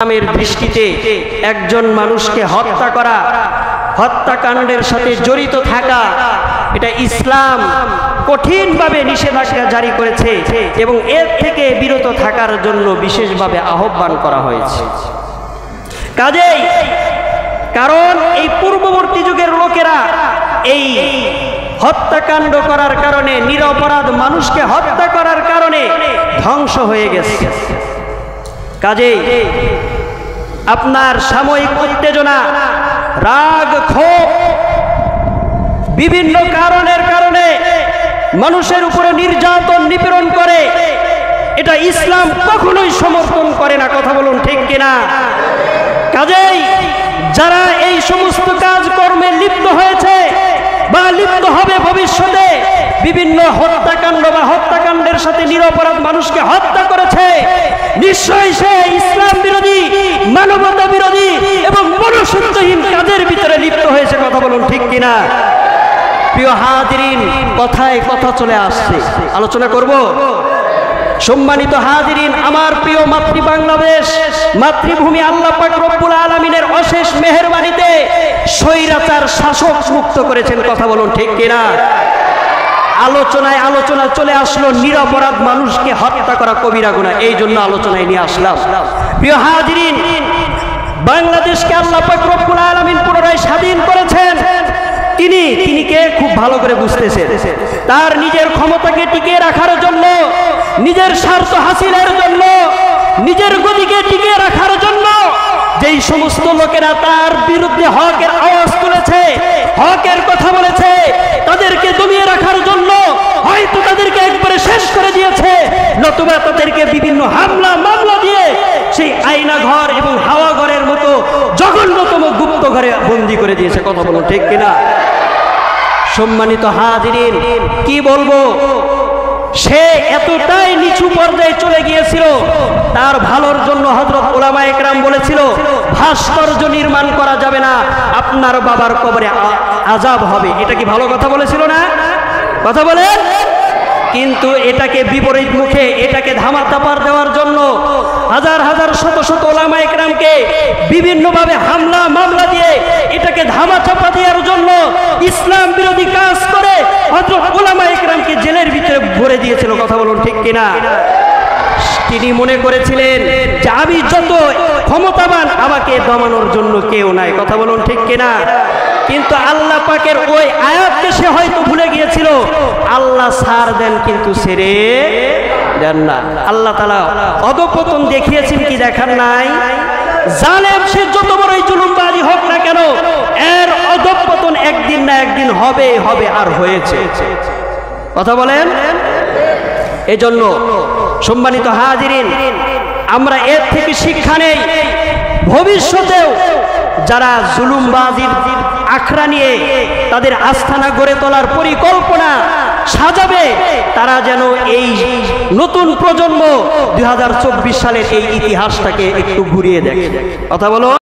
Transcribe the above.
ইসলামের দৃষ্টিতে একজন মানুষকে হত্যা করা, হত্যাকাণ্ডের সাথে জড়িত থাকা, এটা ইসলাম কঠিনভাবে নিষেধাজ্ঞা জারি করেছে এবং এর থেকে বিরত থাকার জন্য বিশেষভাবে আহ্বান করা হয়েছে। কাজেই কারণ এই পূর্ববর্তী যুগের লোকেরা এই হত্যাকাণ্ড করার কারণে, নিরপরাধ মানুষকে হত্যা করার কারণে ধ্বংস হয়ে গেছে। কাজেই আপনার সাময়িক উত্তেজনা, রাগ, ক্ষোভ, বিভিন্ন কারণের কারণে মানুষের উপরে নির্যাতন নিপীড়ন করে, এটা ইসলাম কখনোই সমর্থন করে না। কথা বলুন ঠিক কিনা? কাজেই যারা এই সমস্ত কাজকর্মে লিপ্ত হয়েছে বা লিপ্ত হবে ভবিষ্যতে, বিভিন্ন হত্যাকাণ্ড বা হত্যাকাণ্ডের সাথে নিরপরাধ মানুষকে হত্যা করেছে, নিশ্চয়ই সে ইসলাম বিরোধী, মানবতা বিরোধী এবং মনুষ্যত্বহীন কাজের ভিতরে লিপ্ত হয়েছে। কথা বলুন ঠিক কিনা? প্রিয় হাজিরিন, কথায় কথা চলে আসছে, আলোচনা করব। সম্মানিত হাজিরিন, আমার প্রিয় মাতৃ বাংলাদেশ, মাতৃভূমি আল্লাহ পাক রব্বুল আলামিনের অশেষ মেহেরবানিতে স্বৈরাচার শাসক মুক্ত করেছেন। কথা বলুন ঠিক কিনা? আলোচনা চলে আসলো নিরপরাধ মানুষকে হত্যা করা কবিরা গুনাহ, এই জন্য আলোচনায় নিয়ে আসলাম। প্রিয় হাজিরিন, বাংলাদেশকে আল্লাহ পাক রব্বুল আলামিন পুনরায় স্বাধীন করেছেন। তিনি কে খুব ভালো করে বুঝতেছেন। তার নিজের ক্ষমতাকে টিকিয়ে রাখার জন্য, নিজের স্বার্থ হাসিলের জন্য, নিজের গতিকে টিকিয়ে রাখার জন্য যেই সমস্ত লোকেরা তার বিরুদ্ধে হকের আওয়াজ তুলেছে, হকের কথা বলেছে, তাদেরকে দমিয়ে রাখার জন্য হয়তো তাদেরকে একবারে শেষ করে দিয়েছে, নতুবা তাদেরকে বিভিন্ন হামলা মামলা দিয়ে সেই আয়না ঘর এবং হাওয়া ঘরের মতো জঘন্যতম গুপ্ত ঘরে বন্দী করে দিয়েছে। কথা বলুন ঠিক কিনা? সম্মানিত হাজিরিন, কি বলবো, সে এতটাই নিচু পর্যায়ে চলে গিয়েছিল, তার ভালোর জন্য হযরত উলামায়ে কেরাম বলেছিল, ভাস্কর্য নির্মাণ করা যাবে না, আপনার বাবার কবরে আযাব হবে। এটা কি ভালো কথা বলেছিল না? কথা বলেন। কিন্তু এটাকে বিপরীত মুখে, এটাকে ধামাচাপা দেওয়ার জন্য হাজার হাজার শত শত উলামায়ে কেরামকে বিভিন্নভাবে হামলা মামলা দিয়ে এটাকে ধামাচাপা দেওয়ার জন্য ইসলাম বিরোধী কাজ করে হযরত উলামায়ে কেরামকে জেলের ভিতরে ভরে দিয়েছিল। কথা বলুন ঠিক কিনা? তিনি মনে করেছিলেন যে আমি যত ক্ষমতাবান, আমাকে দমানোর জন্য কেউ নাই। কথা বলুন ঠিক কিনা? কিন্তু আল্লাহ পাকের ওই আয়াতকে সে হয়তো ভুলে গিয়েছিল। আল্লাহ ছাড় দেন কিন্তু ছেড়ে দেন না। আল্লাহ তাআলা অধঃপতন দেখিয়েছেন কি দেখার নাই? জালেম সে যত বড়ই জুলুমবাজি হোক না কেন, এর অধঃপতন একদিন না একদিন হবে আর হয়েছে। কথা বলেন। এজন্য সম্মানিত হাজিরিন, আমরা এর থেকে শিক্ষা নেই, ভবিষ্যতেও যারা জুলুমবাজির আখড়া নিয়ে তাদের আস্থানা গড়ে তোলার পরিকল্পনা সাজাবে, তারা যেন এই নতুন প্রজন্ম 2024 সালের এই ইতিহাসটাকে একটু ঘুরিয়ে দেখে। কথা বলো।